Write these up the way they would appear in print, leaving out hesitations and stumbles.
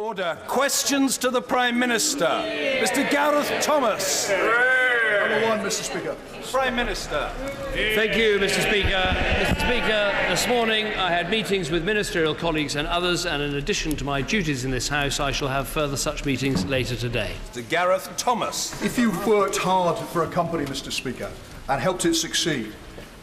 Order. Questions to the Prime Minister. Mr. Gareth Thomas. Number one, Mr. Speaker. Prime Minister. Thank you, Mr. Speaker. Mr. Speaker, this morning I had meetings with ministerial colleagues and others, and in addition to my duties in this House, I shall have further such meetings later today. Mr. Gareth Thomas. If you've worked hard for a company, Mr. Speaker, and helped it succeed,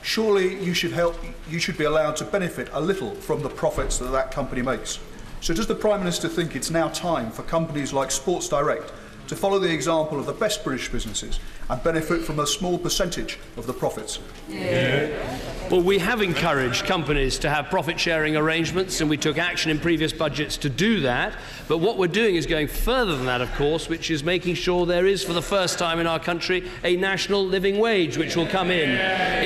surely you should be allowed to benefit a little from the profits that that company makes. So does the Prime Minister think it's now time for companies like Sports Direct to follow the example of the best British businesses and benefit from a small percentage of the profits? Well, we have encouraged companies to have profit-sharing arrangements, and we took action in previous budgets to do that. But what we're doing is going further than that, of course, which is making sure there is, for the first time in our country, a national living wage, which will come in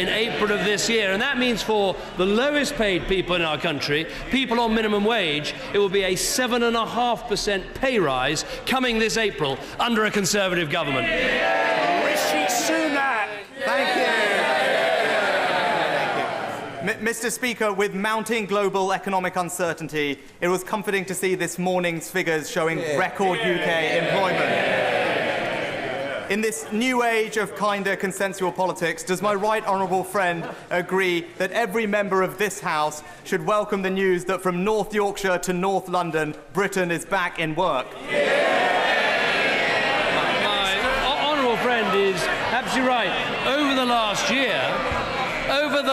April of this year. And that means for the lowest paid people in our country, people on minimum wage, it will be a 7.5% pay rise coming this April under a Conservative government. Rishi Sunak. Thank you. Mr. Speaker, with mounting global economic uncertainty, it was comforting to see this morning's figures showing record UK employment. In this new age of kinder consensual politics, does my right honourable friend agree that every member of this House should welcome the news that from North Yorkshire to North London, Britain is back in work? My honourable friend is absolutely right. Over the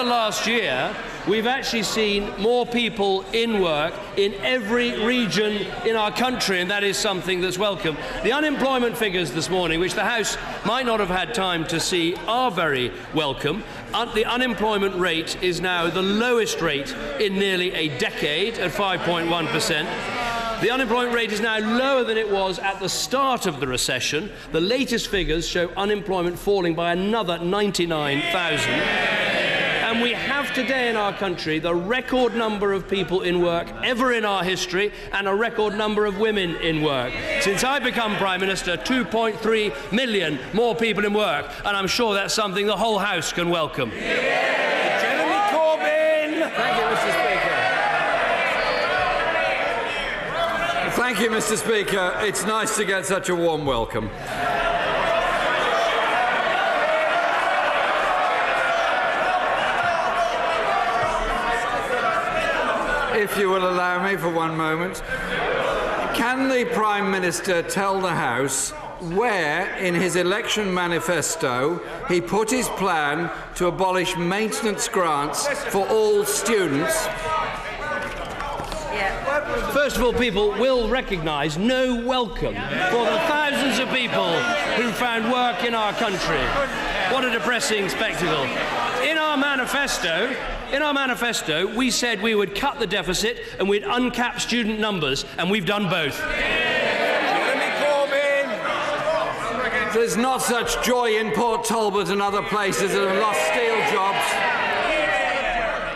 last year, we've actually seen more people in work in every region in our country, and that is something that's welcome. The unemployment figures this morning, which the House might not have had time to see, are very welcome. The unemployment rate is now the lowest rate in nearly a decade at 5.1%. The unemployment rate is now lower than it was at the start of the recession. The latest figures show unemployment falling by another 99,000. And we have today in our country the record number of people in work ever in our history, and a record number of women in work. Since I've become Prime Minister, 2.3 million more people in work, and I'm sure that's something the whole House can welcome. Jeremy Corbyn. Thank you, Mr. Speaker. Thank you, Mr. Speaker. It's nice to get such a warm welcome. If you will allow me for one moment, can the Prime Minister tell the House where in his election manifesto he put his plan to abolish maintenance grants for all students? First of all, people will recognise no welcome for the thousands of people who found work in our country. What a depressing spectacle. In our manifesto, we said we would cut the deficit and we'd uncap student numbers, and we've done both. Jeremy Corbyn. There's not such joy in Port Talbot and other places that have lost steel jobs,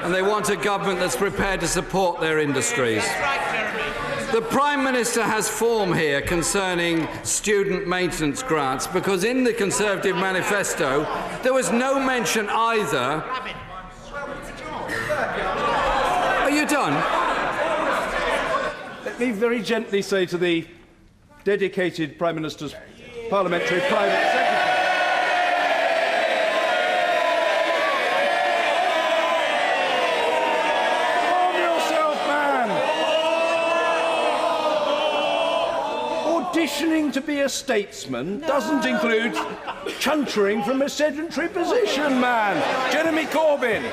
and they want a government that's prepared to support their industries. The Prime Minister has form here concerning student maintenance grants, because in the Conservative manifesto there was no mention either. Are you done? Let me very gently say to the dedicated Prime Minister's parliamentary private secretary. Calm yourself, man. Auditioning to be a statesman doesn't include chuntering from a sedentary position, man. Jeremy Corbyn.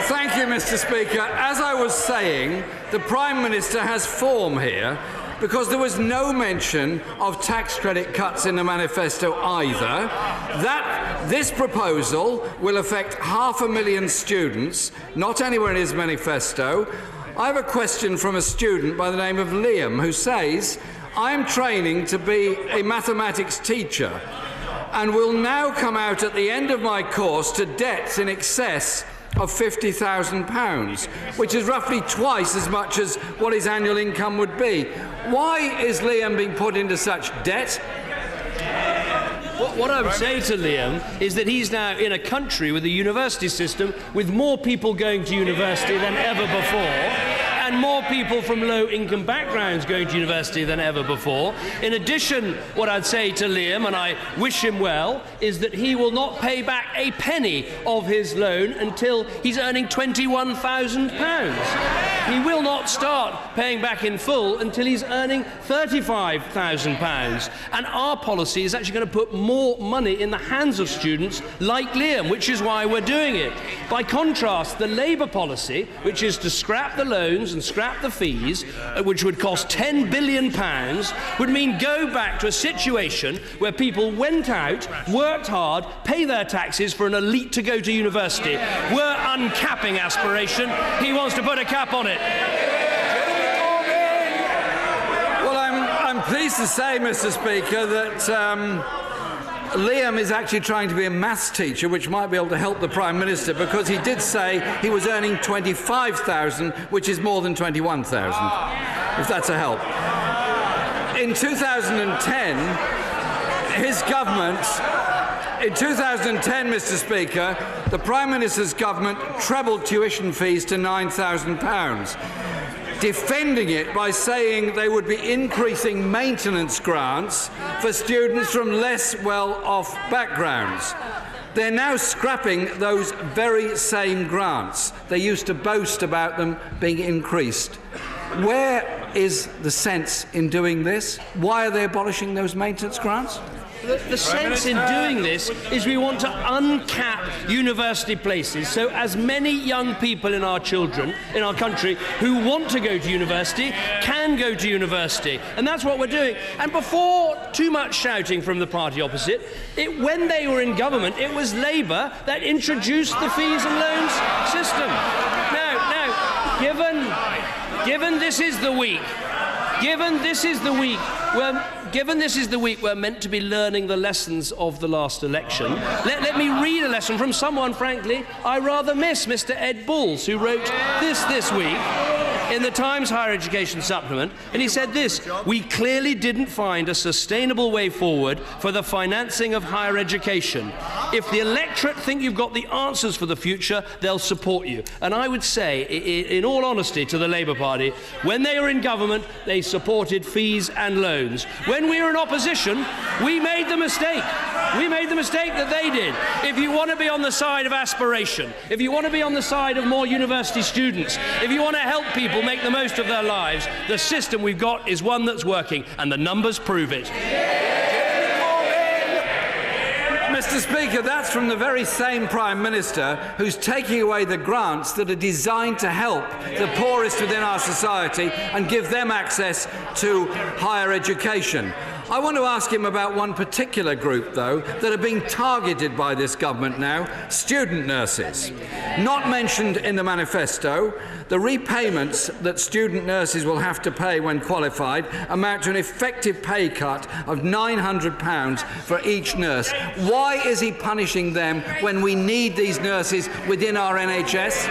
Thank you, Mr. Speaker. As I was saying, the Prime Minister has form here, because there was no mention of tax credit cuts in the manifesto either. This proposal will affect 500,000 students, not anywhere in his manifesto. I have a question from a student by the name of Liam, who says, I'm training to be a mathematics teacher and will now come out at the end of my course to debts in excess of £50,000, which is roughly twice as much as what his annual income would be. Why is Liam being put into such debt? What I would say to Liam is that he's now in a country with a university system with more people going to university than ever before, and more people from low-income backgrounds going to university than ever before. In addition, what I'd say to Liam, and I wish him well, is that he will not pay back a penny of his loan until he's earning £21,000. He will not start paying back in full until he's earning £35,000. And our policy is actually going to put more money in the hands of students like Liam, which is why we're doing it. By contrast, the Labour policy, which is to scrap the loans and scrap the fees, which would cost £10 billion, would mean go back to a situation where people went out, worked hard, pay their taxes for an elite to go to university. We're uncapping aspiration. He wants to put a cap on it. Well, I'm pleased to say, Mr. Speaker, that Liam is actually trying to be a maths teacher, which might be able to help the Prime Minister, because he did say he was earning £25,000, which is more than £21,000, if that's a help. In 2010, his government... In 2010, Mr. Speaker, the Prime Minister's government trebled tuition fees to £9,000, defending it by saying they would be increasing maintenance grants for students from less well-off backgrounds. They're now scrapping those very same grants. They used to boast about them being increased. Where is the sense in doing this? Why are they abolishing those maintenance grants? The sense in doing this is we want to uncap university places so as many young people in our country who want to go to university can go to university. And that's what we're doing. And before too much shouting from the party opposite, when they were in government, it was Labour that introduced the fees and loans system. Now, given this is the week we're meant to be learning the lessons of the last election, let me read a lesson from someone, frankly, I rather miss, Mr. Ed Bulls, who wrote this week in the Times Higher Education Supplement, and he said this: "We clearly didn't find a sustainable way forward for the financing of higher education. If the electorate think you've got the answers for the future, they'll support you." And I would say, in all honesty, to the Labour Party, when they were in government, they supported fees and loans. When we were in opposition, we made the mistake. We made the mistake that they did. If you want to be on the side of aspiration, if you want to be on the side of more university students, if you want to help people make the most of their lives, the system we've got is one that's working, and the numbers prove it. Mr. Speaker, that's from the very same Prime Minister who's taking away the grants that are designed to help the poorest within our society and give them access to higher education. I want to ask him about one particular group, though, that are being targeted by this government now: student nurses. Not mentioned in the manifesto, the repayments that student nurses will have to pay when qualified amount to an effective pay cut of £900 for each nurse. Why is he punishing them when we need these nurses within our NHS?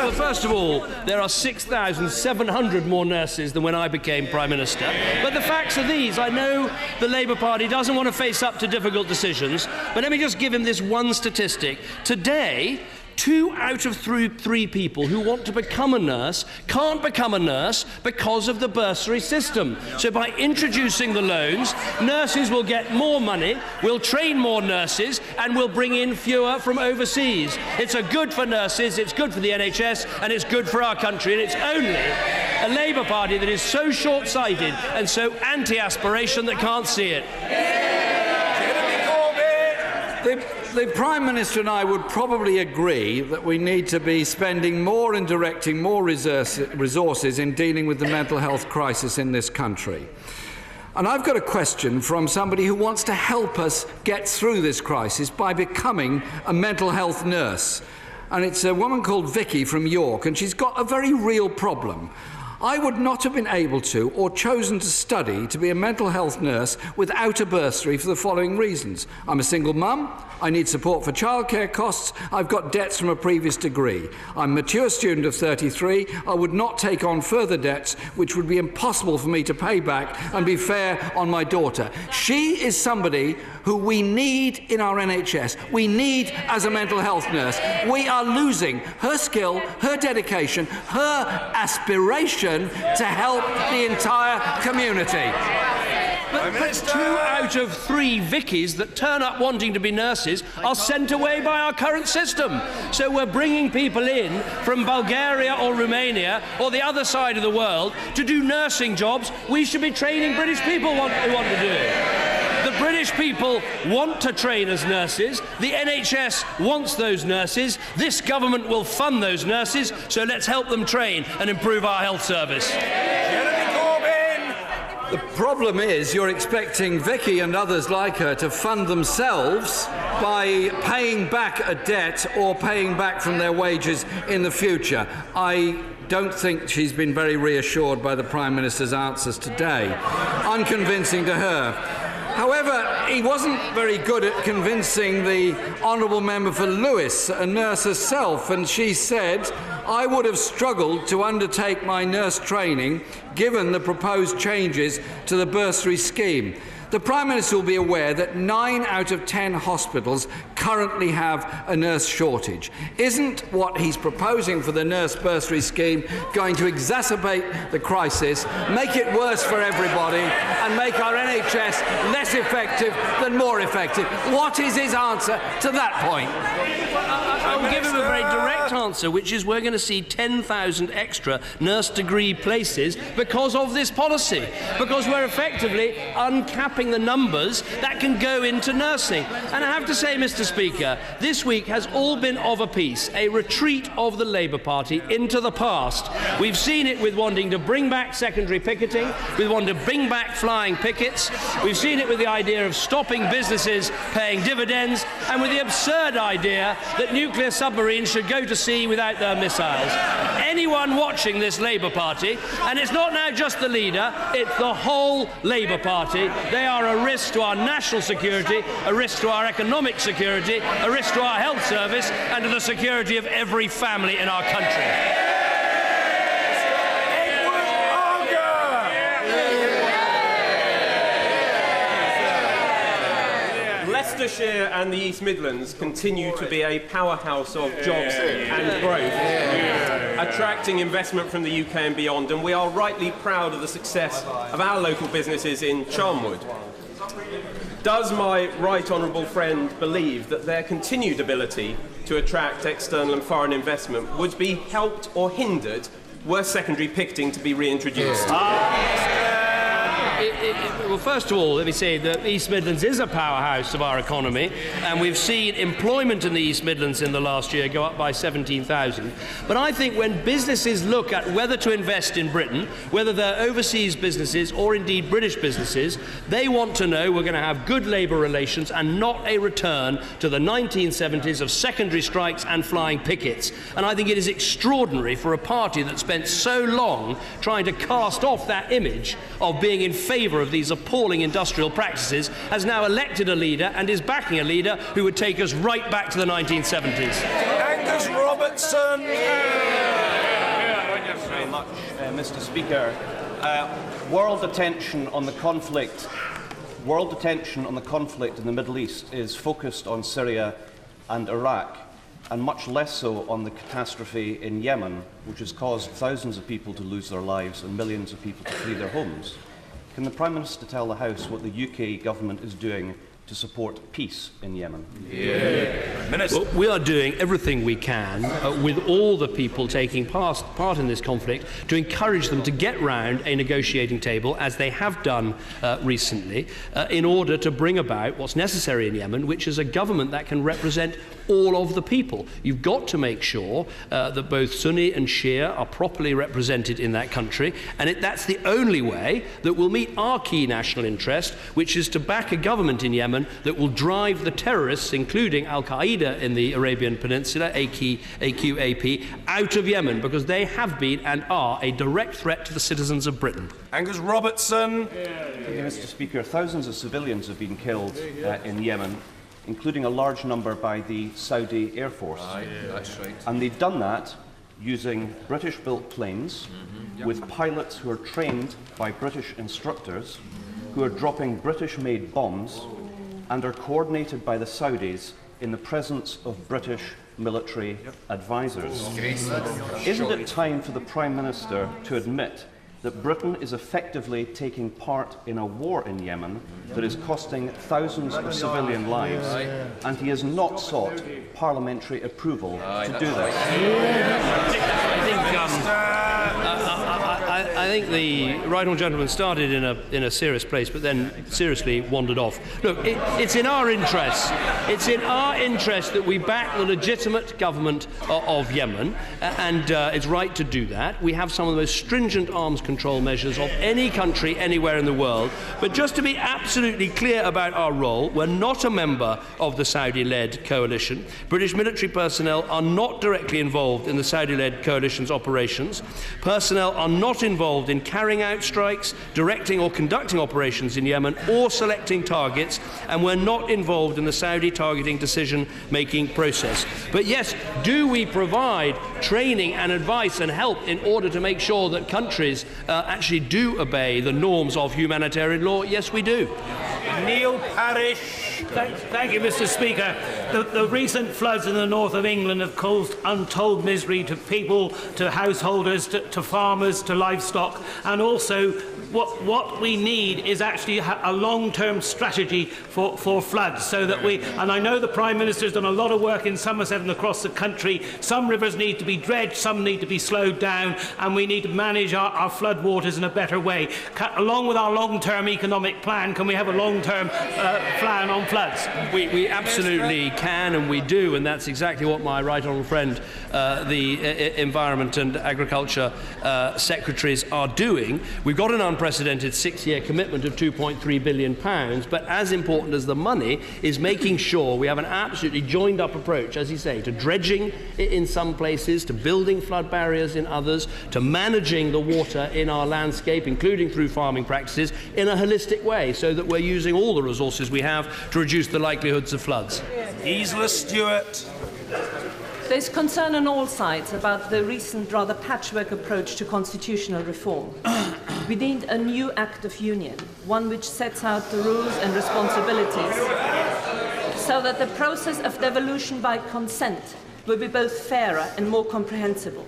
Well, first of all, there are 6,700 more nurses than when I became Prime Minister. But the facts are these. I know the Labour Party doesn't want to face up to difficult decisions, but let me just give him this one statistic. Today, 2 out of 3 people who want to become a nurse can't become a nurse because of the bursary system. So by introducing the loans, nurses will get more money, we'll train more nurses, and we'll bring in fewer from overseas. It's good for nurses, it's good for the NHS, and it's good for our country, and it's only a Labour Party that is so short-sighted and so anti-aspiration that can't see it. The Prime Minister and I would probably agree that we need to be spending more and directing more resources in dealing with the mental health crisis in this country. And I've got a question from somebody who wants to help us get through this crisis by becoming a mental health nurse. And it's a woman called Vicky from York, and she's got a very real problem. I would not have been able to or chosen to study to be a mental health nurse without a bursary for the following reasons. I'm a single mum. I need support for childcare costs. I've got debts from a previous degree. I'm a mature student of 33. I would not take on further debts which would be impossible for me to pay back and be fair on my daughter. She is somebody who we need in our NHS. We need as a mental health nurse. We are losing her skill, her dedication, her aspiration to help the entire community. But 2 out of 3 Vickies that turn up wanting to be nurses are sent away by our current system. So we're bringing people in from Bulgaria or Romania or the other side of the world to do nursing jobs we should be training British people who want to do. The British people want to train as nurses. The NHS wants those nurses. This government will fund those nurses, so let's help them train and improve our health service. The problem is you're expecting Vicky and others like her to fund themselves by paying back a debt or paying back from their wages in the future. I don't think she's been very reassured by the Prime Minister's answers today. Unconvincing to her. However, he wasn't very good at convincing the Honourable Member for Lewis, a nurse herself, and she said, I would have struggled to undertake my nurse training given the proposed changes to the bursary scheme. The Prime Minister will be aware that 9 out of 10 hospitals currently have a nurse shortage. Isn't what he's proposing for the nurse bursary scheme going to exacerbate the crisis, make it worse for everybody, and make our NHS less effective than more effective? What is his answer to that point? I'll give him a very direct answer, which is we're going to see 10,000 extra nurse degree places because of this policy, because we're effectively uncapping the numbers that can go into nursing. And I have to say, Mr. Speaker, this week has all been of a piece, a retreat of the Labour Party into the past. We've seen it with wanting to bring back secondary picketing, with wanting to bring back flying pickets. We've seen it with the idea of stopping businesses paying dividends, and with the absurd idea that nuclear submarines should go to sea without their missiles. Anyone watching this Labour Party, and it's not now just the leader, it's the whole Labour Party, they are a risk to our national security, a risk to our economic security, a risk to our health service, and to the security of every family in our country. Leicestershire and the East Midlands continue to be a powerhouse of jobs and growth, attracting investment from the UK and beyond, and we are rightly proud of the success of our local businesses in Charnwood. Does my right honourable friend believe that their continued ability to attract external and foreign investment would be helped or hindered were secondary picketing to be reintroduced? Well, first of all, let me say that the East Midlands is a powerhouse of our economy, and we've seen employment in the East Midlands in the last year go up by 17,000. But I think when businesses look at whether to invest in Britain, whether they're overseas businesses or indeed British businesses, they want to know we're going to have good labour relations and not a return to the 1970s of secondary strikes and flying pickets. And I think it is extraordinary for a party that spent so long trying to cast off that image of being in favour of these appalling industrial practices, has now elected a leader and is backing a leader who would take us right back to the 1970s. Angus Robertson. Thank you very much, Mr. Speaker. World attention on the conflict in the Middle East is focused on Syria and Iraq, and much less so on the catastrophe in Yemen, which has caused thousands of people to lose their lives and millions of people to flee their homes. Can the Prime Minister tell the House what the UK government is doing to support peace in Yemen? Well, we are doing everything we can with all the people taking part in this conflict to encourage them to get round a negotiating table, as they have done recently, in order to bring about what's necessary in Yemen, which is a government that can represent all of the people. You've got to make sure that both Sunni and Shia are properly represented in that country, and that's the only way that will meet our key national interest, which is to back a government in Yemen that will drive the terrorists, including Al-Qaeda in the Arabian Peninsula, AQAP, out of Yemen, because they have been and are a direct threat to the citizens of Britain. Angus Robertson. Mr. Speaker, thousands of civilians have been killed in Yemen, including a large number by the Saudi Air Force. That's right. And they've done that using British-built planes with pilots who are trained by British instructors, who are dropping British-made bombs and are coordinated by the Saudis in the presence of British military advisors. Isn't it time for the Prime Minister to admit that Britain is effectively taking part in a war in Yemen that is costing thousands of civilian lives, and he has not sought parliamentary approval to do this? I think the right honourable gentleman started in a serious place, but then seriously wandered off. Look, it's in our interest. It's in our interest that we back the legitimate government of Yemen, and it's right to do that. We have some of the most stringent arms control measures of any country anywhere in the world. But just to be absolutely clear about our role, we're not a member of the Saudi-led coalition. British military personnel are not directly involved in the Saudi-led coalition's operations. Personnel are not involved in carrying out strikes, directing or conducting operations in Yemen, or selecting targets, and we're not involved in the Saudi targeting decision-making process. But yes, do we provide training and advice and help in order to make sure that countries actually do obey the norms of humanitarian law? Yes, we do. Neil Parish. Thank you, Mr. Speaker. The recent floods in the north of England have caused untold misery to people, to householders, to farmers, to livestock, and also what we need is actually a long-term strategy for floods, so that and I know the Prime Minister has done a lot of work in Somerset and across the country. Some rivers need to be dredged, some need to be slowed down, and we need to manage our flood waters in a better way. Along with our long-term economic plan, can we have a long-term plan on floods? We absolutely can, and we do, and that's exactly what my right honourable friend, the Environment and Agriculture Secretaries are doing. We've got an unprecedented 6-year commitment of £2.3 billion, but as important as the money is making sure we have an absolutely joined-up approach, as you say, to dredging in some places, to building flood barriers in others, to managing the water in our landscape, including through farming practices, in a holistic way, so that we're using all the resources we have to reduce the likelihoods of floods. Gisela Stewart. There's concern on all sides about the recent rather patchwork approach to constitutional reform. We need a new Act of Union, one which sets out the rules and responsibilities so that the process of devolution by consent will be both fairer and more comprehensible.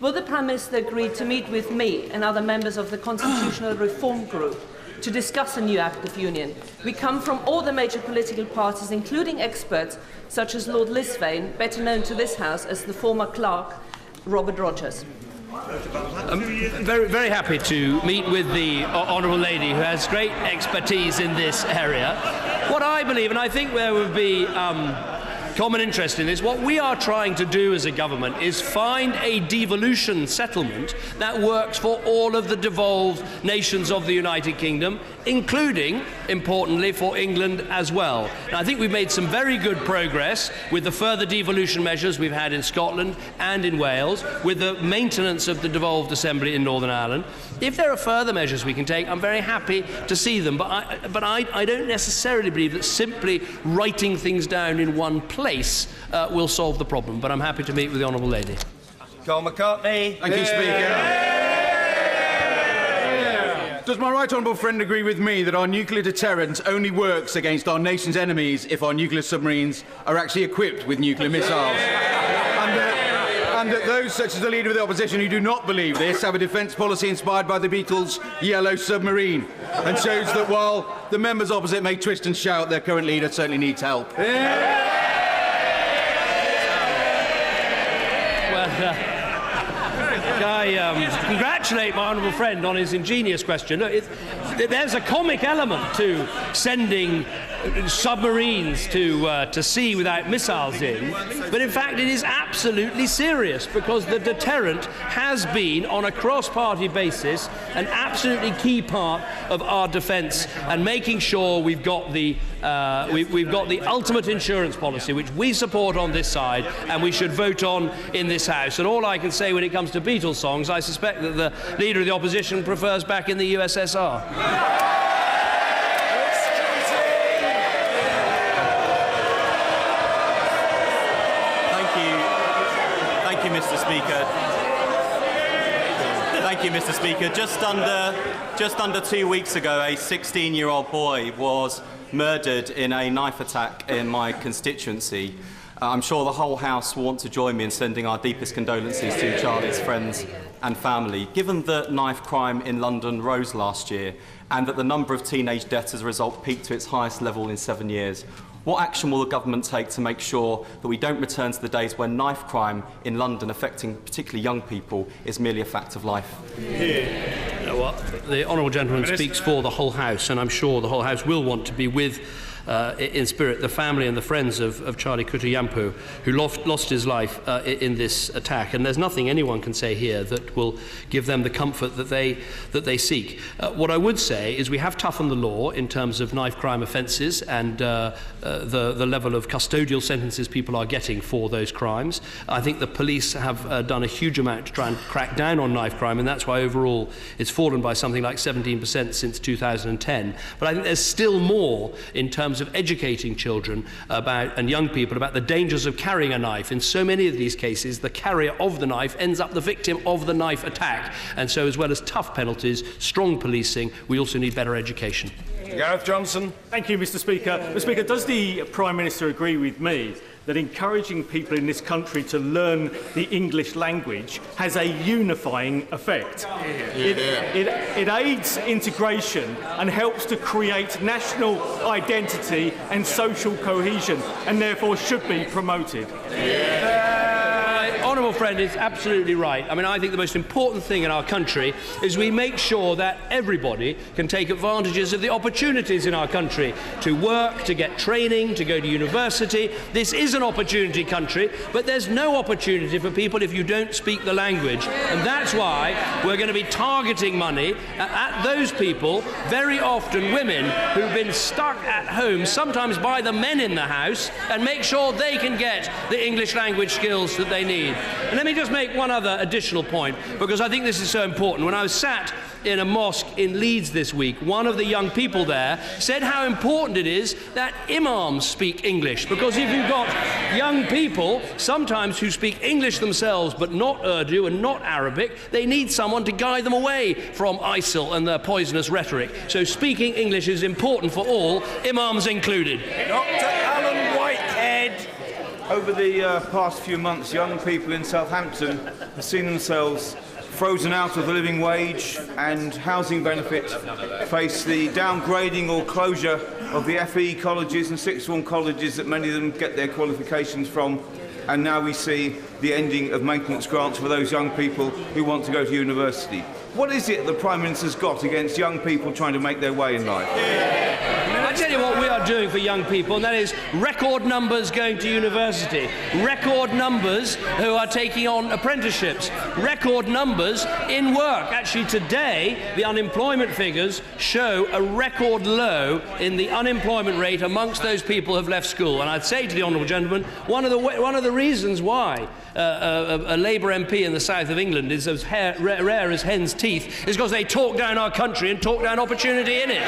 Will the Prime Minister agree to meet with me and other members of the Constitutional Reform Group to discuss a new Act of Union? We come from all the major political parties, including experts such as Lord Lisvane, better known to this House as the former clerk, Robert Rogers. I'm very, very happy to meet with the Honourable Lady, who has great expertise in this area. What I believe, and I think there would be common interest in this, what we are trying to do as a government is find a devolution settlement that works for all of the devolved nations of the United Kingdom, including, importantly, for England as well. Now, I think we've made some very good progress with the further devolution measures we've had in Scotland and in Wales, with the maintenance of the devolved assembly in Northern Ireland. If there are further measures we can take, I'm very happy to see them, but I don't necessarily believe that simply writing things down in one place will solve the problem, but I'm happy to meet with the Honourable Lady. Carl McCartney. Thank you, Speaker. Does my right honourable friend agree with me that our nuclear deterrent only works against our nation's enemies if our nuclear submarines are actually equipped with nuclear missiles? And that those, such as the Leader of the Opposition, who do not believe this, have a defence policy inspired by the Beatles' Yellow Submarine, and shows that while the members opposite may twist and shout, their current leader certainly needs help. I congratulate my honourable friend on his ingenious question. Look, there's a comic element to sending submarines to sea without missiles in, but in fact it is absolutely serious, because the deterrent has been, on a cross-party basis, an absolutely key part of our defence, and making sure we've got the ultimate insurance policy, which we support on this side and we should vote on in this House. And all I can say when it comes to Beatles songs, I suspect that the Leader of the Opposition prefers back in the USSR. Thank you, Mr. Speaker. Just under 2 weeks ago, a 16-year-old boy was murdered in a knife attack in my constituency. I'm sure the whole House will want to join me in sending our deepest condolences to Charlie's friends and family. Given that knife crime in London rose last year, and that the number of teenage deaths as a result peaked to its highest level in 7 years, what action will the government take to make sure that we don't return to the days when knife crime in London, affecting particularly young people, is merely a fact of life? Well, the honourable gentleman speaks for the whole House, and I'm sure the whole House will want to be with, in spirit, the family and the friends of Charlie Kutuyampu, who lost his life in this attack. And there's nothing anyone can say here that will give them the comfort that they seek. What I would say is we have toughened the law in terms of knife crime offences and the level of custodial sentences people are getting for those crimes. I think the police have done a huge amount to try and crack down on knife crime, and that's why overall it's fallen by something like 17% since 2010. But I think there's still more in terms of educating children and young people about the dangers of carrying a knife. In so many of these cases, the carrier of the knife ends up the victim of the knife attack. And so, as well as tough penalties, strong policing, we also need better education. Gareth Johnson. Thank you, Mr. Speaker. Mr. Speaker, does the Prime Minister agree with me that encouraging people in this country to learn the English language has a unifying effect? It aids integration and helps to create national identity and social cohesion, and therefore should be promoted. Honourable friend is absolutely right. I mean, I think the most important thing in our country is we make sure that everybody can take advantages of the opportunities in our country to work, to get training, to go to university. This is an opportunity country, but there's no opportunity for people if you don't speak the language. And that's why we're going to be targeting money at those people, very often women, who've been stuck at home, sometimes by the men in the house, and make sure they can get the English language skills that they need. And let me just make one other additional point, because I think this is so important. When I was sat in a mosque in Leeds this week, one of the young people there said how important it is that imams speak English, because if you've got young people, sometimes who speak English themselves but not Urdu and not Arabic, they need someone to guide them away from ISIL and their poisonous rhetoric. So speaking English is important for all, imams included. Dr. Alan Whitehead. Over the past few months, young people in Southampton have seen themselves frozen out of the living wage and housing benefit, face the downgrading or closure of the FE colleges and sixth form colleges that many of them get their qualifications from, and now we see the ending of maintenance grants for those young people who want to go to university. What is it the Prime Minister's got against young people trying to make their way in life? I tell you what we are doing for young people, and that is record numbers going to university, record numbers who are taking on apprenticeships, record numbers in work. Actually, today, the unemployment figures show a record low in the unemployment rate amongst those people who have left school. And I'd say to the honourable gentleman, one of the reasons why a Labour MP in the south of England is as rare as hen's teeth is because they talk down our country and talk down opportunity in it.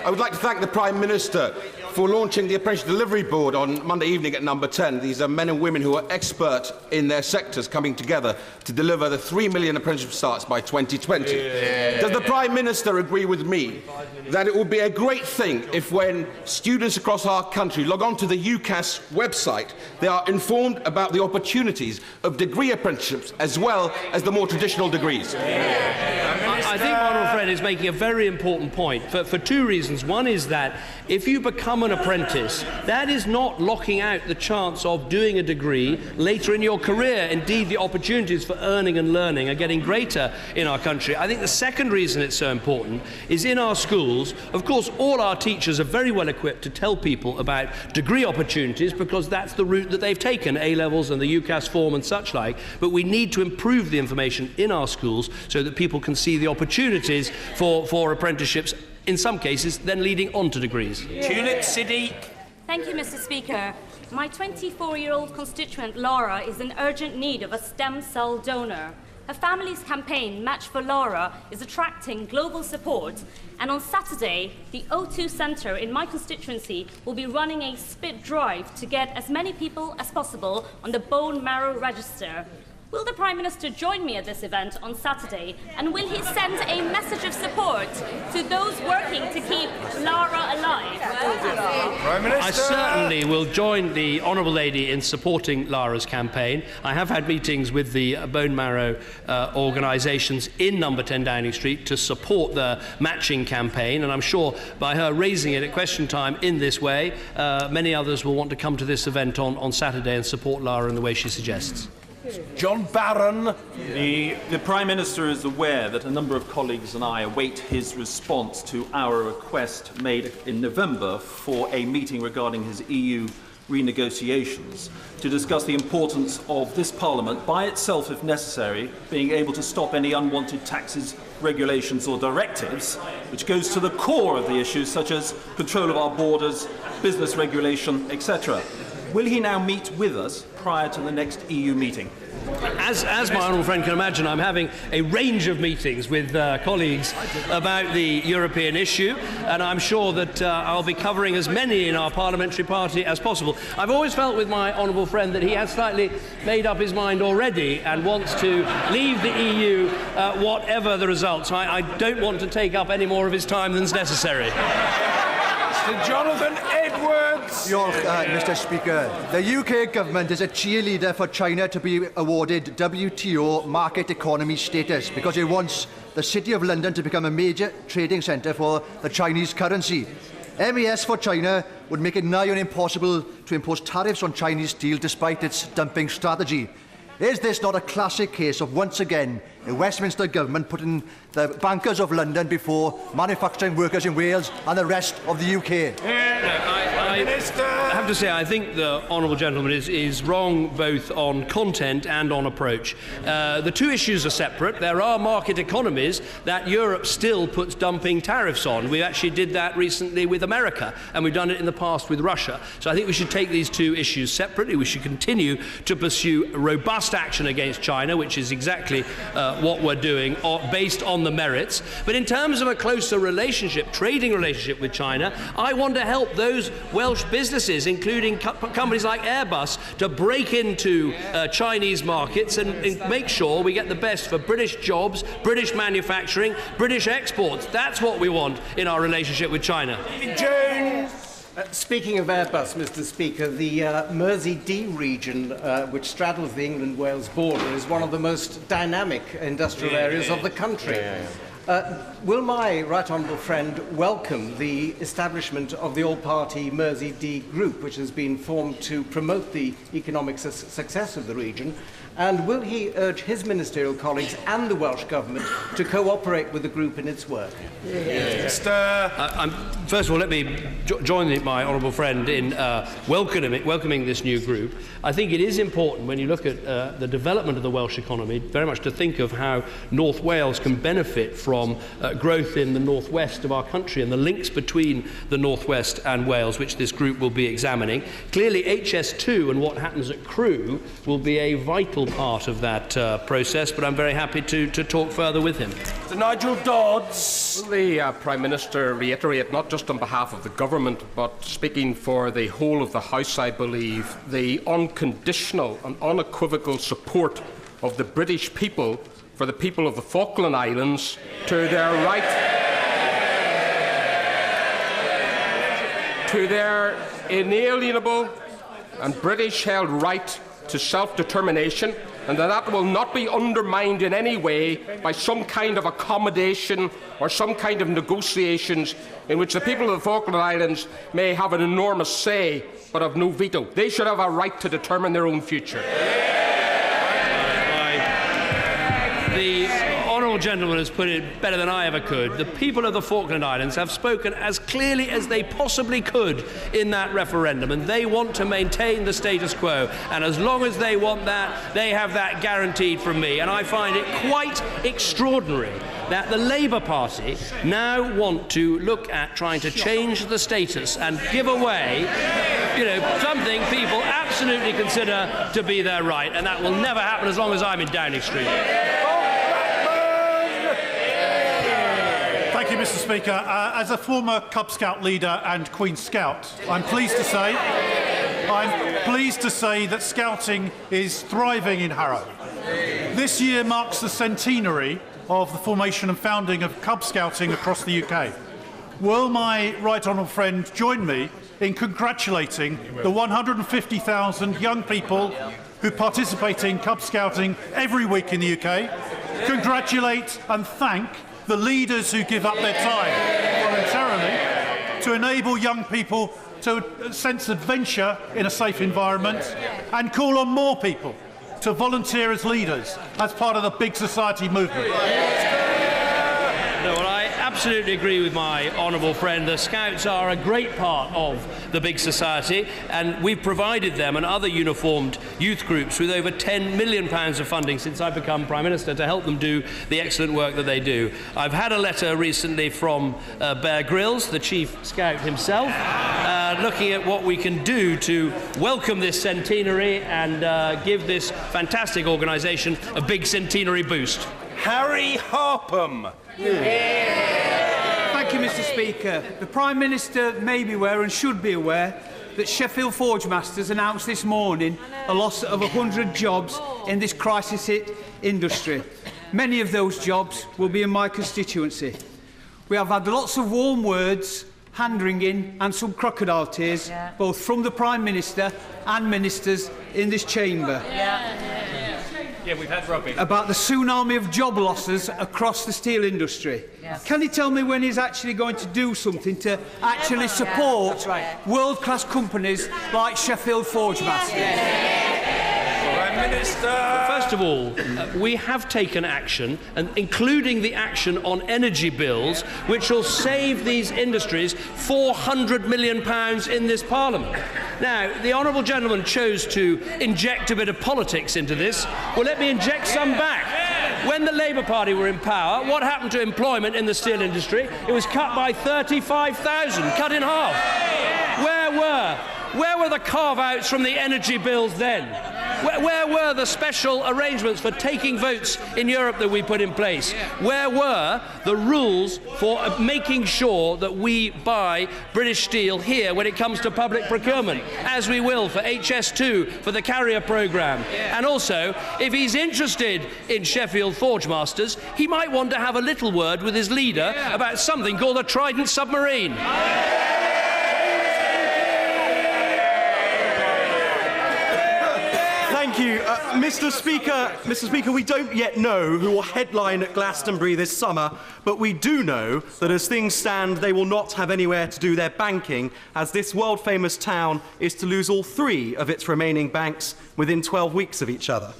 I would like to thank the Prime Minister for launching the Apprenticeship Delivery Board on Monday evening at number 10. These are men and women who are expert in their sectors coming together to deliver the 3 million apprenticeship starts by 2020. Does the Prime Minister agree with me that it would be a great thing if, when students across our country log on to the UCAS website, they are informed about the opportunities of degree apprenticeships as well as the more traditional degrees? I think my honourable friend is making a very important point for two reasons. One is that if you become become an apprentice, that is not locking out the chance of doing a degree later in your career. Indeed, the opportunities for earning and learning are getting greater in our country. I think the second reason it's so important is in our schools, of course, all our teachers are very well equipped to tell people about degree opportunities because that's the route that they've taken, A-levels and the UCAS form and such like, but we need to improve the information in our schools so that people can see the opportunities for apprenticeships, in some cases, then leading on to degrees. Tulip Siddiq. Thank you, Mr. Speaker. My 24-year-old constituent, Laura, is in urgent need of a stem cell donor. Her family's campaign, Match for Laura, is attracting global support, and on Saturday, the O2 Centre in my constituency will be running a spit drive to get as many people as possible on the bone marrow register. Will the Prime Minister join me at this event on Saturday, and will he send a message of support to those working to keep Lara alive? Prime Minister. I certainly will join the Honourable Lady in supporting Lara's campaign. I have had meetings with the bone marrow organisations in Number 10 Downing Street to support the matching campaign, and I'm sure by her raising it at question time in this way, many others will want to come to this event on Saturday and support Lara in the way she suggests. John Barron. The Prime Minister is aware that a number of colleagues and I await his response to our request made in November for a meeting regarding his EU renegotiations to discuss the importance of this Parliament, by itself if necessary, being able to stop any unwanted taxes, regulations or directives, which goes to the core of the issues such as control of our borders, business regulation, etc. Will he now meet with us prior to the next EU meeting? As my honourable friend can imagine, I'm having a range of meetings with colleagues about the European issue, and I'm sure that I'll be covering as many in our parliamentary party as possible. I've always felt with my honourable friend that he has slightly made up his mind already and wants to leave the EU whatever the results. I don't want to take up any more of his time than's necessary. Mr. Jonathan Edwards. Mr. Speaker, the UK government is a cheerleader for China to be awarded WTO market economy status because it wants the City of London to become a major trading centre for the Chinese currency. MES for China would make it nigh on impossible to impose tariffs on Chinese steel despite its dumping strategy. Is this not a classic case of, once again, the Westminster government putting the bankers of London before manufacturing workers in Wales and the rest of the UK? I have to say, I think the honourable gentleman is wrong both on content and on approach. The two issues are separate. There are market economies that Europe still puts dumping tariffs on. We actually did that recently with America, and we've done it in the past with Russia. So I think we should take these two issues separately. We should continue to pursue robust action against China, which is exactly what we're doing, based on the merits. But in terms of a closer relationship, trading relationship with China, I want to help those Welsh businesses, including companies like Airbus, to break into Chinese markets and make sure we get the best for British jobs, British manufacturing, British exports. That's what we want in our relationship with China. Jones. Speaking of Airbus, Mr. Speaker, the Mersey D region, which straddles the England-Wales border, is one of the most dynamic industrial areas of the country. Will my right honourable friend welcome the establishment of the all-party Mersey D group, which has been formed to promote the economic success of the region? And will he urge his ministerial colleagues and the Welsh Government to cooperate with the group in its work? First of all, let me join my honourable friend in welcoming this new group. I think it is important, when you look at the development of the Welsh economy, very much to think of how North Wales can benefit from growth in the northwest of our country and the links between the northwest and Wales, which this group will be examining. Clearly, HS2 and what happens at Crewe will be a vital part of that process, but I'm very happy to talk further with him. Sir Nigel Dodds. Will the Prime Minister reiterate, not just on behalf of the Government, but speaking for the whole of the House, I believe, the unconditional and unequivocal support of the British people for the people of the Falkland Islands to their right, to their inalienable and British-held right to self-determination, and that will not be undermined in any way by some kind of accommodation or some kind of negotiations in which the people of the Falkland Islands may have an enormous say but have no veto. They should have a right to determine their own future. The honourable gentleman has put it better than I ever could. The people of the Falkland Islands have spoken as clearly as they possibly could in that referendum, and they want to maintain the status quo. And as long as they want that, they have that guaranteed from me. And I find it quite extraordinary that the Labour Party now want to look at trying to change the status and give away, something people absolutely consider to be their right, and that will never happen as long as I'm in Downing Street. Thank you, Mr. Speaker. As a former Cub Scout leader and Queen Scout, I'm pleased to say that Scouting is thriving in Harrow. This year marks the centenary of the formation and founding of Cub Scouting across the UK. Will my right honourable friend join me in congratulating the 150,000 young people who participate in Cub Scouting every week in the UK, congratulate and thank the leaders who give up their time voluntarily to enable young people to sense adventure in a safe environment, and call on more people to volunteer as leaders as part of the big society movement. No, well, I absolutely agree with my honourable friend. The Scouts are a great part of the big society, and we've provided them and other uniformed youth groups with over £10 million of funding since I've become Prime Minister to help them do the excellent work that they do. I've had a letter recently from Bear Grylls, the Chief Scout himself, looking at what we can do to welcome this centenary and give this fantastic organisation a big centenary boost. Harriet Harman. Thank you, Mr. Speaker. The Prime Minister may be aware and should be aware that Sheffield Forgemasters announced this morning a loss of 100 jobs in this crisis-hit industry. Many of those jobs will be in my constituency. We have had lots of warm words, hand-wringing and some crocodile tears, both from the Prime Minister and ministers in this chamber. Yeah, we've had rubbing. About the tsunami of job losses across the steel industry. Yes. Can he tell me when he's actually going to do something to actually support world-class companies like Sheffield Forgemasters? Prime Minister! First of all, we have taken action, and including the action on energy bills, which will save these industries £400 million in this Parliament. Now, the honourable gentleman chose to inject a bit of politics into this. Well, let me inject some back. When the Labour Party were in power, what happened to employment in the steel industry? It was cut by 35,000, cut in half. Where were the carve-outs from the energy bills then? Where were the special arrangements for taking votes in Europe that we put in place? Where were the rules for making sure that we buy British steel here when it comes to public procurement, as we will for HS2, for the carrier programme? And also, if he's interested in Sheffield Forgemasters, he might want to have a little word with his leader about something called a Trident submarine. Thank you. Mr. Speaker, we don't yet know who will headline at Glastonbury this summer, but we do know that as things stand, they will not have anywhere to do their banking, as this world-famous town is to lose all 3 of its remaining banks within 12 weeks of each other.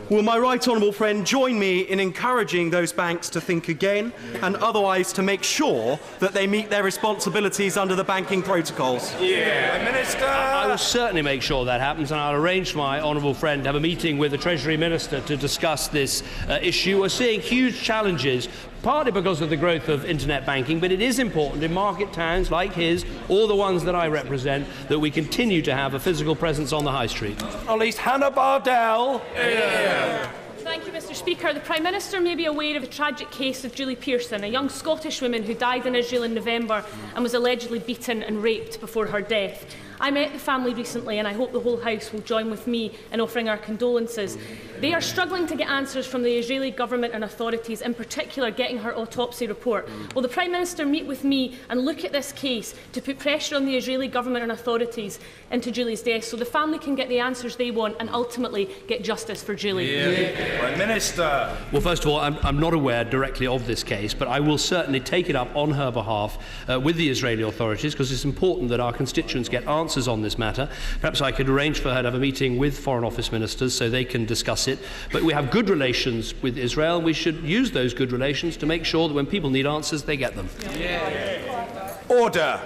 Will my right honourable friend join me in encouraging those banks to think again, and otherwise to make sure that they meet their responsibilities under the banking protocols? Minister! I will certainly make sure that happens, and I'll arrange for my honourable friend to have a meeting with the Treasury Minister to discuss this issue. We're seeing huge challenges, partly because of the growth of internet banking, but it is important in market towns like his, or the ones that I represent, that we continue to have a physical presence on the high street. At least Hannah Bardell. Thank you, Mr. Speaker. The Prime Minister may be aware of the tragic case of Julie Pearson, a young Scottish woman who died in Israel in November and was allegedly beaten and raped before her death. I met the family recently, and I hope the whole House will join with me in offering our condolences. They are struggling to get answers from the Israeli government and authorities, in particular getting her autopsy report. Will the Prime Minister meet with me and look at this case to put pressure on the Israeli government and authorities into Julie's death so the family can get the answers they want and ultimately get justice for Julie? Prime Minister. Well, first of all, I'm not aware directly of this case, but I will certainly take it up on her behalf with the Israeli authorities, because it's important that our constituents get answers on this matter. Perhaps I could arrange for her to have a meeting with Foreign Office ministers so they can discuss it. But we have good relations with Israel. We should use those good relations to make sure that when people need answers, they get them. Order.